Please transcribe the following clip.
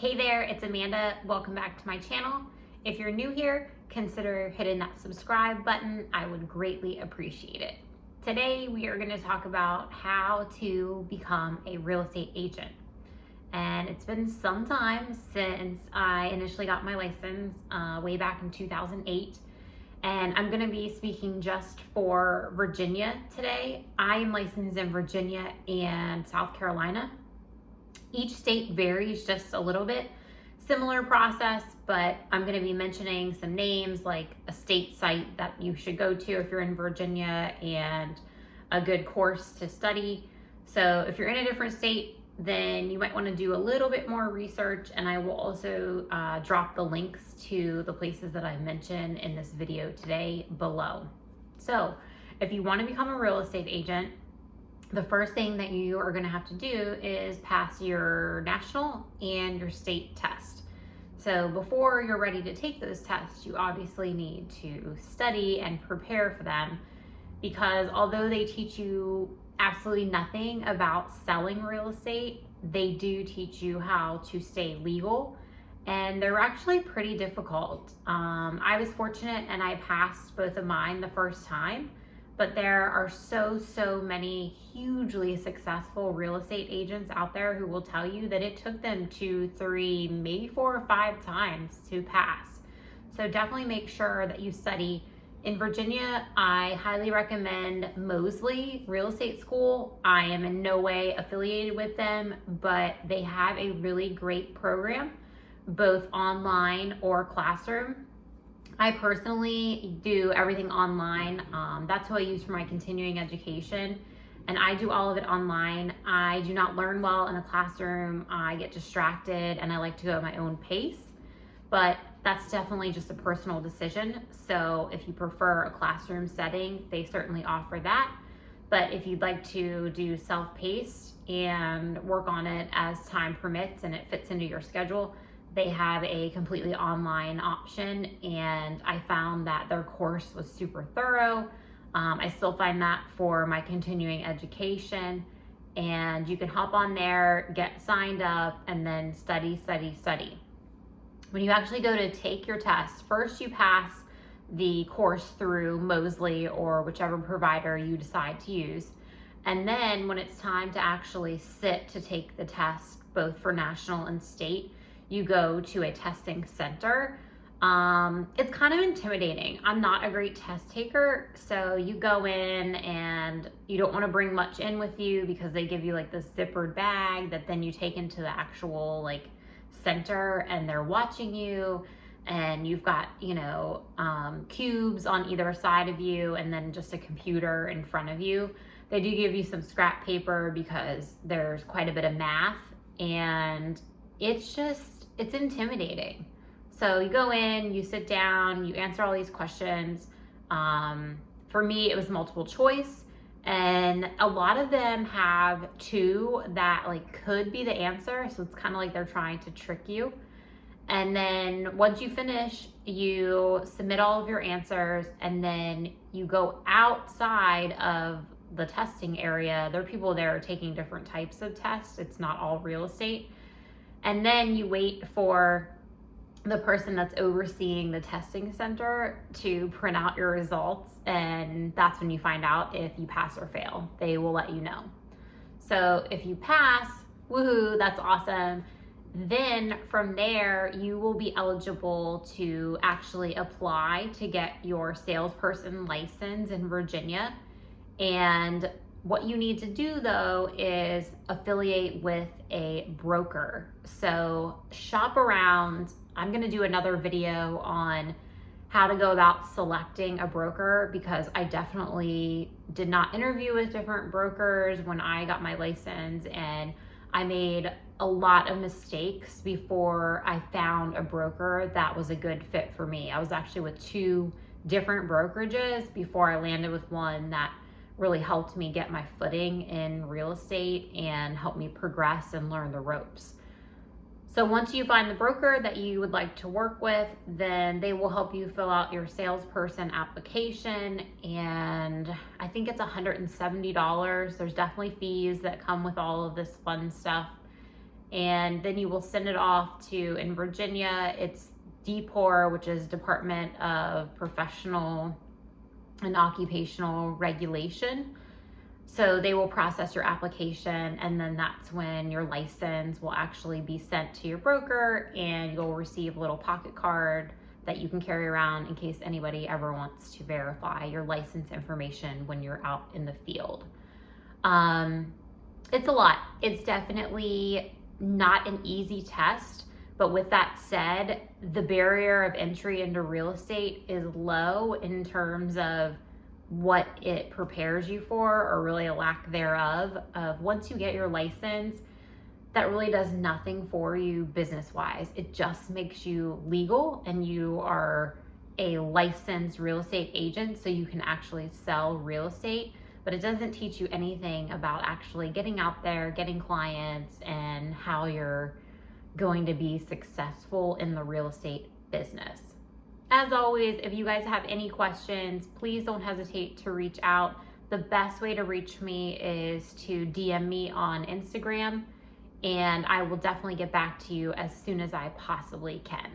Hey there, it's Amanda. Welcome back to my channel. If you're new here, consider hitting that subscribe button. I would greatly appreciate it. Today, we are going to talk about how to become a real estate agent. And it's been some time since I initially got my license way back in 2008. And I'm going to be speaking just for Virginia today. I am licensed in Virginia and South Carolina. Each state varies just a little bit. Similar process, but I'm going to be mentioning some names like a state site that you should go to if you're in Virginia and a good course to study. So if you're in a different state, then you might want to do a little bit more research, and I will also drop the links to the places that I mentioned in this video today below. So if you want to become a real estate agent, the first thing that you are going to have to do is pass your national and your state test. So before you're ready to take those tests, you obviously need to study and prepare for them, because although they teach you absolutely nothing about selling real estate, they do teach you how to stay legal, and they're actually pretty difficult. I was fortunate and I passed both of mine the first time. But there are so many hugely successful real estate agents out there who will tell you that it took them 2, 3, maybe 4 or 5 times to pass. So definitely make sure that you study. In Virginia, I highly recommend Mosley Real Estate School. I am in no way affiliated with them, but they have a really great program, both online or classroom. I personally do everything online. That's who I use for my continuing education, and I do all of it online. I do not learn well in a classroom. I get distracted and I like to go at my own pace, but that's definitely just a personal decision. So if you prefer a classroom setting, they certainly offer that. But if you'd like to do self-paced and work on it as time permits and it fits into your schedule, they have a completely online option, and I found that their course was super thorough. I still find that for my continuing education, and you can hop on there, get signed up, and then study. When you actually go to take your test, first you pass the course through Mosley or whichever provider you decide to use. And then when it's time to actually sit to take the test, both for national and state, you go to a testing center. It's kind of intimidating. I'm not a great test taker, so you go in and you don't want to bring much in with you because they give you like this zippered bag that then you take into the actual like center, and they're watching you, and you've got, cubes on either side of you and then just a computer in front of you. They do give you some scrap paper because there's quite a bit of math, and it's intimidating. So you go in, you sit down, you answer all these questions. For me, it was multiple choice, and a lot of them have 2 that like could be the answer. So it's kind of like they're trying to trick you. And then once you finish, you submit all of your answers, and then you go outside of the testing area. There are people there taking different types of tests. It's not all real estate. And then you wait for the person that's overseeing the testing center to print out your results, and that's when you find out if you pass or fail. They will let you know. So if you pass, woohoo, that's awesome. Then from there, you will be eligible to actually apply to get your salesperson license in Virginia. And what you need to do though is affiliate with a broker. So shop around. I'm going to do another video on how to go about selecting a broker, because I definitely did not interview with different brokers when I got my license, and I made a lot of mistakes before I found a broker that was a good fit for me. I was actually with 2 different brokerages before I landed with one that really helped me get my footing in real estate and helped me progress and learn the ropes. So once you find the broker that you would like to work with, then they will help you fill out your salesperson application, and I think it's $170. There's definitely fees that come with all of this fun stuff. and then you will send it off to, in Virginia, it's DPOR, which is Department of Professional and Occupational Regulation. So they will process your application, and then that's when your license will actually be sent to your broker, and you'll receive a little pocket card that you can carry around in case anybody ever wants to verify your license information when you're out in the field. It's a lot. It's definitely not an easy test, but with that said, the barrier of entry into real estate is low in terms of what it prepares you for, or really a lack thereof. Once you get your license, that really does nothing for you business-wise. It just makes you legal, and you are a licensed real estate agent, so you can actually sell real estate, but it doesn't teach you anything about actually getting out there, getting clients, and how you're going to be successful in the real estate business. As always, if you guys have any questions, please don't hesitate to reach out. The best way to reach me is to DM me on Instagram, and I will definitely get back to you as soon as I possibly can.